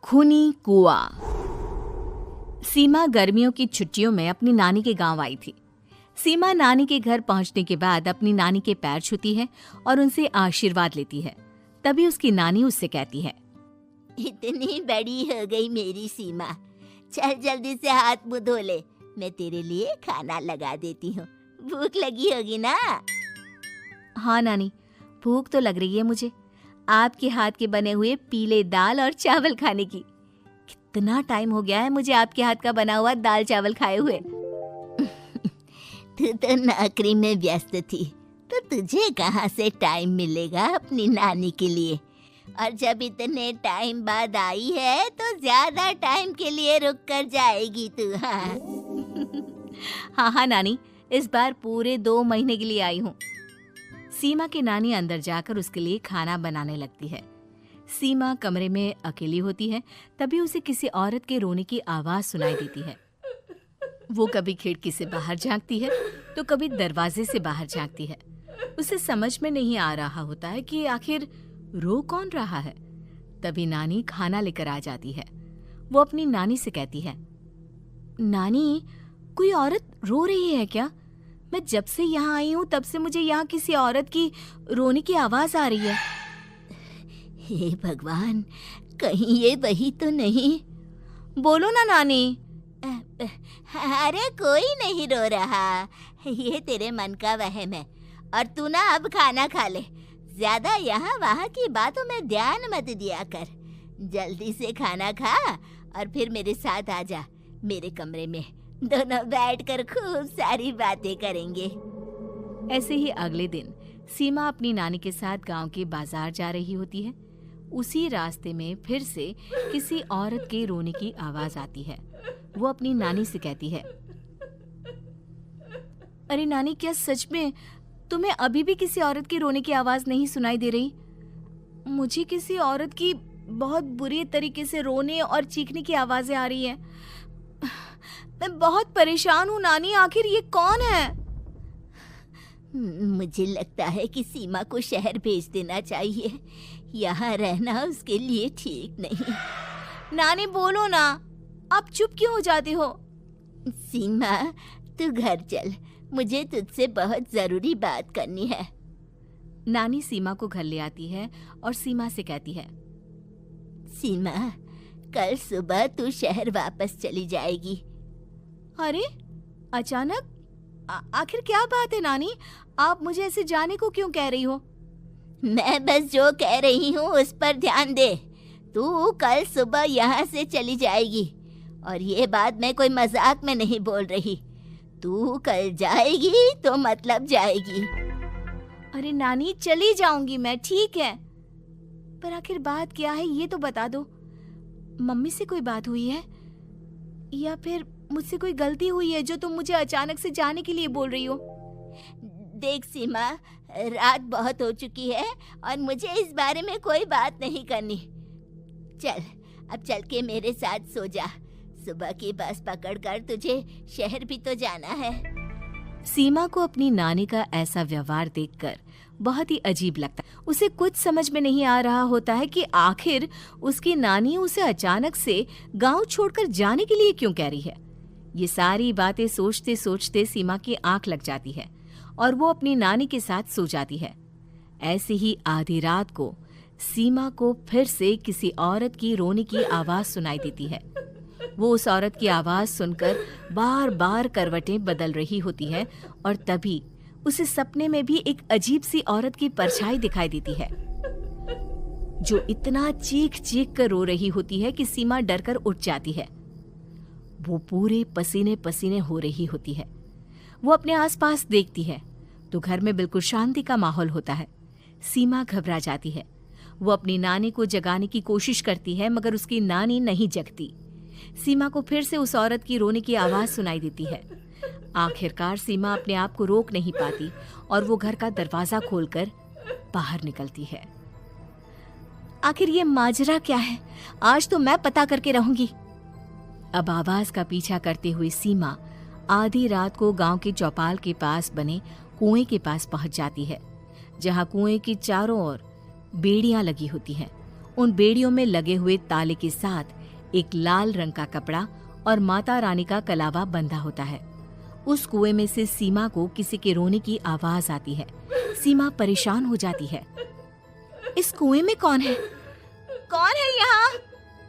खूनी कुआं। सीमा गर्मियों की छुट्टियों में अपनी नानी के गांव आई थी। सीमा नानी के घर पहुंचने के बाद अपनी नानी के पैर छूती है और उनसे आशीर्वाद लेती है। तभी उसकी नानी उससे कहती है, इतनी बड़ी हो गई मेरी सीमा, चल जल्दी से हाथ मुंह धो ले, मैं तेरे लिए खाना लगा देती हूँ। भूख लगी होगी ना? हाँ नानी, भूख तो लग रही है मुझे, आपके हाथ के बने हुए पीले दाल और चावल खाने की। कितना टाइम हो गया है मुझे आपके हाथ का बना हुआ दाल चावल खाए हुए। तू तो नौकरी में व्यस्त थी, तो तुझे कहाँ से टाइम मिलेगा अपनी नानी के लिए? और जब इतने टाइम बाद आई है तो ज्यादा टाइम के लिए रुक कर जाएगी तू। हाँ हाँ नानी, इस बार पूरे 2 महीने के लिए आई हूँ। सीमा की नानी अंदर जाकर उसके लिए खाना बनाने लगती है। सीमा कमरे में अकेली होती है, तभी उसे किसी औरत के रोने की आवाज सुनाई देती है। वो कभी खिड़की से बाहर झांकती है तो कभी दरवाजे से बाहर झांकती है। उसे समझ में नहीं आ रहा होता है कि आखिर रो कौन रहा है। तभी नानी खाना लेकर आ जाती है। वो अपनी नानी से कहती है, नानी, कोई औरत रो रही है क्या? मैं जब से यहाँ आई हूँ तब से मुझे यहाँ किसी औरत की रोने की आवाज आ रही है। हे भगवान, कहीं ये वही तो नहीं? बोलो ना नानी। अरे कोई नहीं रो रहा, ये तेरे मन का वहम है। और तू ना अब खाना खा ले, ज्यादा यहाँ वहाँ की बातों में ध्यान मत दिया कर। जल्दी से खाना खा और फिर मेरे साथ आ जा मेरे कमरे में, दोनों बैठकर खूब सारी बातें करेंगे। ऐसे ही अगले दिन सीमा अपनी नानी के साथ गांव के बाजार जा रही होती है। उसी रास्ते में फिर से किसी औरत के रोने की आवाज आती है। वो अपनी नानी से कहती है, अरे नानी, क्या सच में तुम्हें अभी भी किसी औरत की रोने की आवाज नहीं सुनाई दे रही? मुझे किसी औरत की बहुत बुरी तरीके से रोने और चीखने की आवाजें आ रही हैं। मैं बहुत परेशान हूँ नानी, आखिर ये कौन है? मुझे लगता है कि सीमा को शहर भेज देना चाहिए, यहाँ रहना उसके लिए ठीक नहीं। नानी बोलो ना, आप चुप क्यों हो जाते हो? सीमा, तू घर चल, मुझे तुझसे बहुत जरूरी बात करनी है। नानी सीमा को घर ले आती है और सीमा से कहती है, सीमा, कल सुबह तू शहर वापस चली जाएगी। अरे अचानक? आखिर क्या बात है नानी, आप मुझे ऐसे जाने को क्यों कह रही हो? मैं बस जो कह रही हूँ उस पर ध्यान दे। तू कल सुबह यहाँ से चली जाएगी, और ये बात मैं कोई मजाक में नहीं बोल रही। तू कल जाएगी तो मतलब जाएगी। अरे नानी, चली जाऊंगी मैं, ठीक है, पर आखिर बात क्या है ये तो बता दो। मम्मी से कोई बात हुई है या फिर मुझसे कोई गलती हुई है जो तुम मुझे अचानक से जाने के लिए बोल रही हो? देख सीमा, रात बहुत हो चुकी है और मुझे इस बारे में कोई बात नहीं करनी। चल, अब चल के मेरे साथ सो जा। सुबह की बस पकड़कर तुझे शहर भी तो जाना है। सीमा को अपनी नानी का ऐसा व्यवहार देखकर बहुत ही अजीब लगता है। उसे कुछ समझ में नहीं आ रहा होता है कि आखिर उसकी नानी उसे अचानक से गांव छोड़कर जाने के लिए क्यों कह रही है। ये सारी बातें सोचते सोचते सीमा की आंख लग जाती है और वो अपनी नानी के साथ सो जाती है। ऐसे ही आधी रात को सीमा को फिर से किसी औरत की रोने की आवाज सुनाई देती है। वो उस औरत की आवाज सुनकर बार बार करवटें बदल रही होती है और तभी उसे सपने में भी एक अजीब सी औरत की परछाई दिखाई देती है, जो इतना चीख चीख कर रो रही होती है कि सीमा डरकर उठ जाती है। वो पूरे पसीने पसीने हो रही होती है। वो अपने आसपास देखती है तो घर में बिल्कुल शांति का माहौल होता है। सीमा घबरा जाती है। वो अपनी नानी को जगाने की कोशिश करती है, मगर उसकी नानी नहीं जगती। सीमा को फिर से उस औरत की रोने की आवाज सुनाई देती है। आखिरकार सीमा अपने आप को रोक नहीं पाती और वो घर का दरवाजा खोलकर बाहर निकलती है। आखिर ये माजरा क्या है? आज तो मैं पता करके रहूंगी। अब आवाज का पीछा करते हुए सीमा आधी रात को गांव के चौपाल के पास बने कुएं के पास पहुंच जाती है, जहां कुएं की चारों ओर बेड़ियां लगी होती हैं। उन बेड़ियों में लगे हुए ताले के साथ एक लाल रंग का कपड़ा और माता रानी का कलावा बंधा होता है। उस कुएं में से सीमा को किसी के रोने की आवाज आती है। सीमा परेशान हो जाती है। इस कुएं में कौन है? कौन है यहाँ?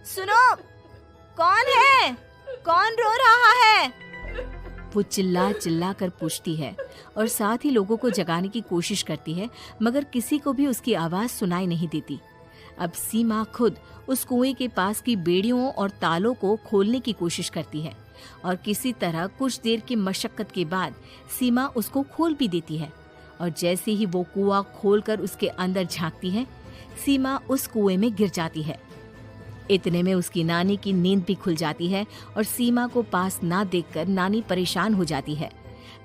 सुनो, कौन है? कौन रो रहा है? वो चिल्ला चिल्ला कर पूछती है और साथ ही लोगों को जगाने की कोशिश करती है, मगर किसी को भी उसकी आवाज सुनाई नहीं देती। अब सीमा खुद उस कुएं के पास की बेड़ियों और तालों को खोलने की कोशिश करती है और किसी तरह कुछ देर की मशक्कत के बाद सीमा उसको खोल भी देती है। और जैसे ही वो कुआं खोलकर उसके अंदर झांकती है, सीमा उस कुएं में गिर जाती है। इतने में उसकी नानी की नींद भी खुल जाती है और सीमा को पास ना देखकर नानी परेशान हो जाती है।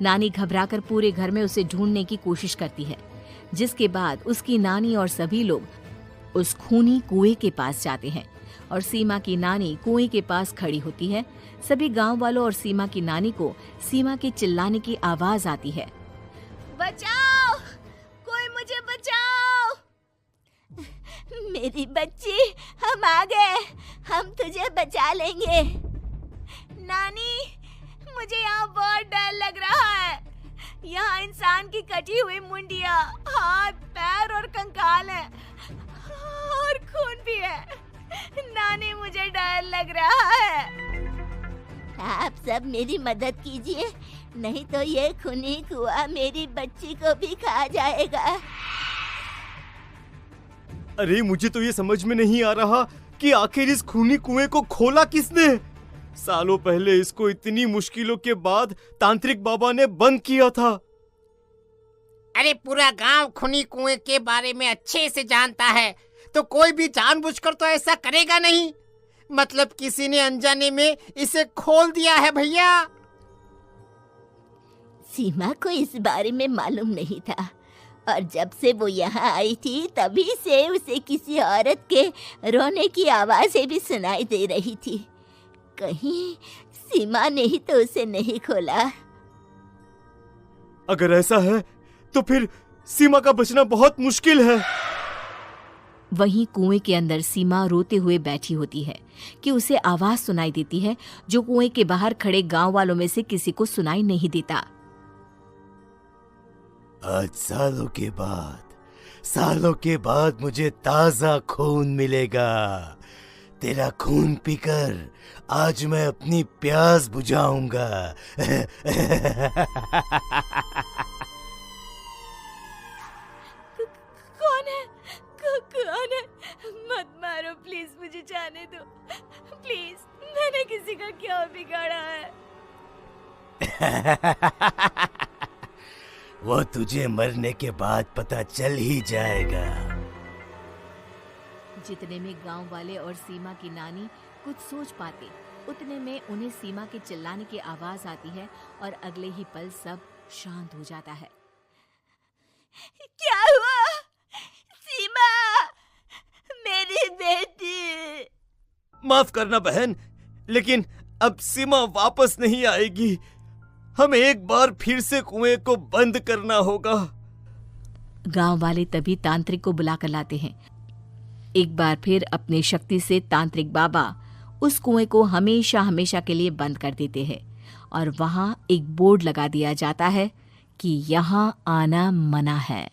नानी घबराकर पूरे घर में उसे ढूंढने की कोशिश करती है, जिसके बाद उसकी नानी और सभी लोग उस खूनी कुएं के पास जाते हैं और सीमा की नानी कुएं के पास खड़ी होती है। सभी गांव वालों और सीमा की नानी को सीमा के चिल्लाने की आवाज आती है। बचाओ, कोई मुझे बचाओ। मेरी बच्ची, हम आ गए, हम तुझे बचा लेंगे। नानी, मुझे यहाँ बहुत डर लग रहा है। यहाँ इंसान की कटी हुई मुंडियाँ, हाथ, पैर और कंकाल हैं और खून भी है। नानी, मुझे डर लग रहा है। आप सब मेरी मदद कीजिए, नहीं तो ये खूनी कुआं मेरी बच्ची को भी खा जाएगा। अरे मुझे तो ये समझ में नहीं आ रहा कि आखिर इस खूनी कुएं को खोला किसने। सालों पहले इसको इतनी मुश्किलों के बाद तांत्रिक बाबा ने बंद किया था। अरे पूरा गांव खूनी कुएं के बारे में अच्छे से जानता है, तो कोई भी जानबूझकर तो ऐसा करेगा नहीं। मतलब किसी ने अनजाने में इसे खोल दिया है भैया। सीमा को इस बारे में मालूम नहीं था और जब से वो यहाँ आई थी तभी से उसे किसी औरत के रोने की आवाजें भी सुनाई दे रही थी। कहीं सीमा ने ही तो उसे नहीं खोला। अगर ऐसा है तो फिर सीमा का बचना बहुत मुश्किल है। वहीं कुएं के अंदर सीमा रोते हुए बैठी होती है कि उसे आवाज सुनाई देती है जो कुएं के बाहर खड़े गांव वालों में से किसी को सुनाई नहीं देता। आज सालों के बाद मुझे ताजा खून मिलेगा। तेरा खून पीकर आज मैं अपनी प्यास बुझाऊंगा। कौन है? मत मारो प्लीज, मुझे जाने दो प्लीज। मैंने किसी का क्या बिगाड़ा है? वो तुझे मरने के बाद पता चल ही जाएगा। जितने में गांव वाले और सीमा की नानी कुछ सोच पाते, उतने में उन्हें सीमा के चिल्लाने की आवाज आती है और अगले ही पल सब शांत हो जाता है। क्या हुआ? सीमा, मेरी बेटी। माफ करना बहन, लेकिन अब सीमा वापस नहीं आएगी। हमें एक बार फिर से कुएं को बंद करना होगा। गांव वाले तभी तांत्रिक को बुलाकर लाते हैं। एक बार फिर अपनी शक्ति से तांत्रिक बाबा उस कुएं को हमेशा हमेशा के लिए बंद कर देते हैं और वहां एक बोर्ड लगा दिया जाता है कि यहाँ आना मना है।